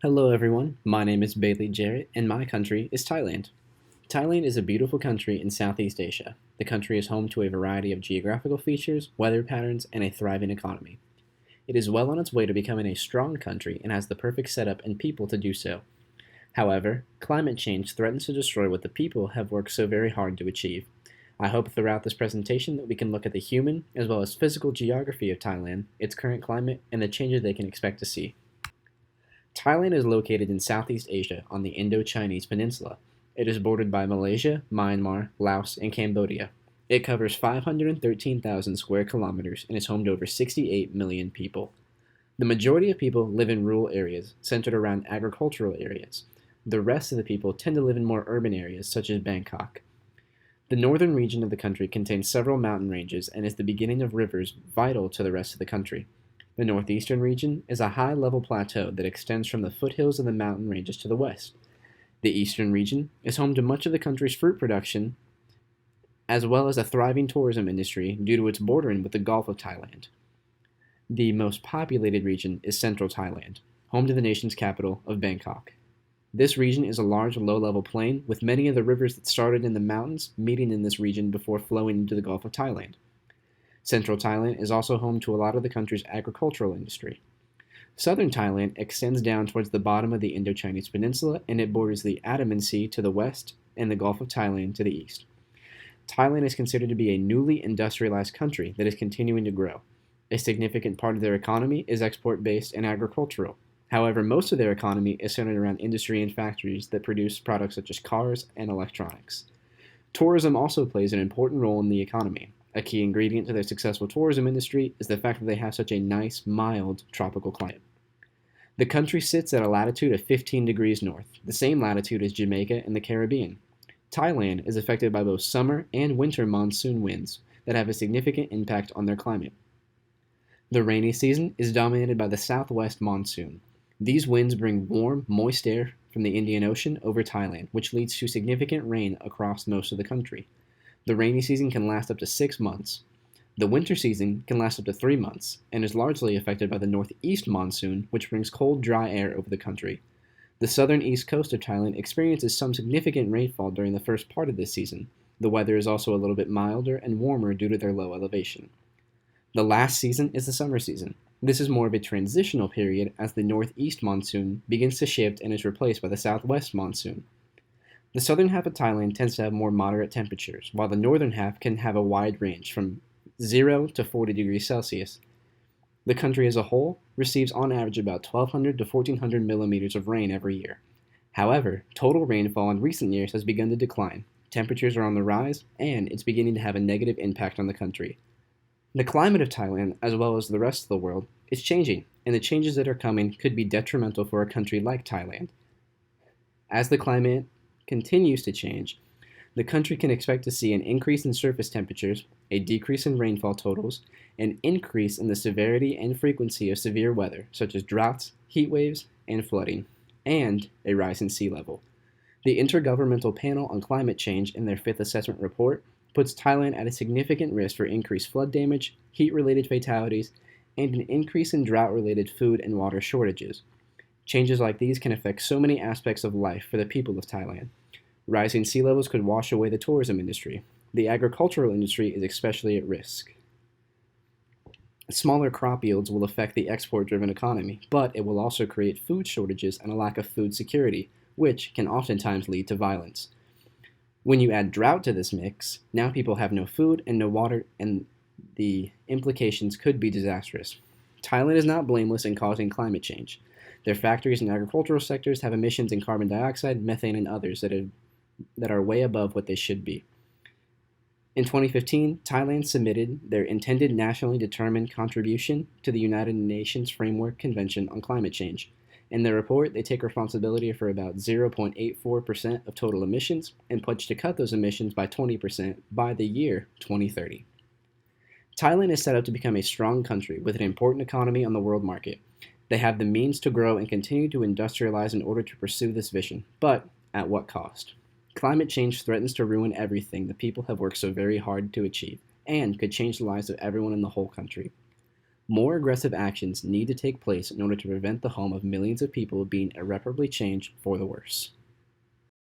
Hello everyone, my name is Bailey Jarrett and my country is Thailand. Thailand is a beautiful country in Southeast Asia. The country is home to a variety of geographical features, weather patterns, and a thriving economy. It is well on its way to becoming a strong country and has the perfect setup and people to do so. However, climate change threatens to destroy what the people have worked so very hard to achieve. I hope throughout this presentation that we can look at the human as well as physical geography of Thailand, its current climate, and the changes they can expect to see. Thailand is located in Southeast Asia on the Indo-Chinese peninsula. It is bordered by Malaysia, Myanmar, Laos, and Cambodia. It covers 513,000 square kilometers and is home to over 68 million people. The majority of people live in rural areas centered around agricultural areas. The rest of the people tend to live in more urban areas such as Bangkok. The northern region of the country contains several mountain ranges and is the beginning of rivers vital to the rest of the country. The northeastern region is a high-level plateau that extends from the foothills of the mountain ranges to the west. The eastern region is home to much of the country's fruit production, as well as a thriving tourism industry due to its bordering with the Gulf of Thailand. The most populated region is central Thailand, home to the nation's capital of Bangkok. This region is a large low-level plain with many of the rivers that started in the mountains meeting in this region before flowing into the Gulf of Thailand. Central Thailand is also home to a lot of the country's agricultural industry. Southern Thailand extends down towards the bottom of the Indo-Chinese peninsula and it borders the Andaman Sea to the west and the Gulf of Thailand to the east. Thailand is considered to be a newly industrialized country that is continuing to grow. A significant part of their economy is export-based and agricultural. However, most of their economy is centered around industry and factories that produce products such as cars and electronics. Tourism also plays an important role in the economy. A key ingredient to their successful tourism industry is the fact that they have such a nice, mild, tropical climate. The country sits at a latitude of 15 degrees north, the same latitude as Jamaica and the Caribbean. Thailand is affected by both summer and winter monsoon winds that have a significant impact on their climate. The rainy season is dominated by the southwest monsoon. These winds bring warm, moist air from the Indian Ocean over Thailand, which leads to significant rain across most of the country. The rainy season can last up to 6 months. The winter season can last up to 3 months and is largely affected by the northeast monsoon, which brings cold, dry air over the country. The southern east coast of Thailand experiences some significant rainfall during the first part of this season. The weather is also a little bit milder and warmer due to their low elevation. The last season is the summer season. This is more of a transitional period as the northeast monsoon begins to shift and is replaced by the southwest monsoon. The southern half of Thailand tends to have more moderate temperatures, while the northern half can have a wide range from 0 to 40 degrees Celsius. The country as a whole receives on average about 1,200 to 1,400 millimeters of rain every year. However, total rainfall in recent years has begun to decline. Temperatures are on the rise, and it's beginning to have a negative impact on the country. The climate of Thailand, as well as the rest of the world, is changing, and the changes that are coming could be detrimental for a country like Thailand. As the climate continues to change, the country can expect to see an increase in surface temperatures, a decrease in rainfall totals, an increase in the severity and frequency of severe weather, such as droughts, heat waves, and flooding, and a rise in sea level. The Intergovernmental Panel on Climate Change, in their fifth assessment report, puts Thailand at a significant risk for increased flood damage, heat-related fatalities, and an increase in drought-related food and water shortages. Changes like these can affect so many aspects of life for the people of Thailand. Rising sea levels could wash away the tourism industry. The agricultural industry is especially at risk. Smaller crop yields will affect the export-driven economy, but it will also create food shortages and a lack of food security, which can oftentimes lead to violence. When you add drought to this mix, now people have no food and no water, and the implications could be disastrous. Thailand is not blameless in causing climate change. Their factories and agricultural sectors have emissions in carbon dioxide, methane, and others that are way above what they should be. In 2015, Thailand submitted their intended nationally determined contribution to the United Nations Framework Convention on Climate Change. In their report, they take responsibility for about 0.84% of total emissions and pledge to cut those emissions by 20% by the year 2030. Thailand is set up to become a strong country with an important economy on the world market. They have the means to grow and continue to industrialize in order to pursue this vision, but at what cost? Climate change threatens to ruin everything the people have worked so very hard to achieve, and could change the lives of everyone in the whole country. More aggressive actions need to take place in order to prevent the home of millions of people being irreparably changed for the worse.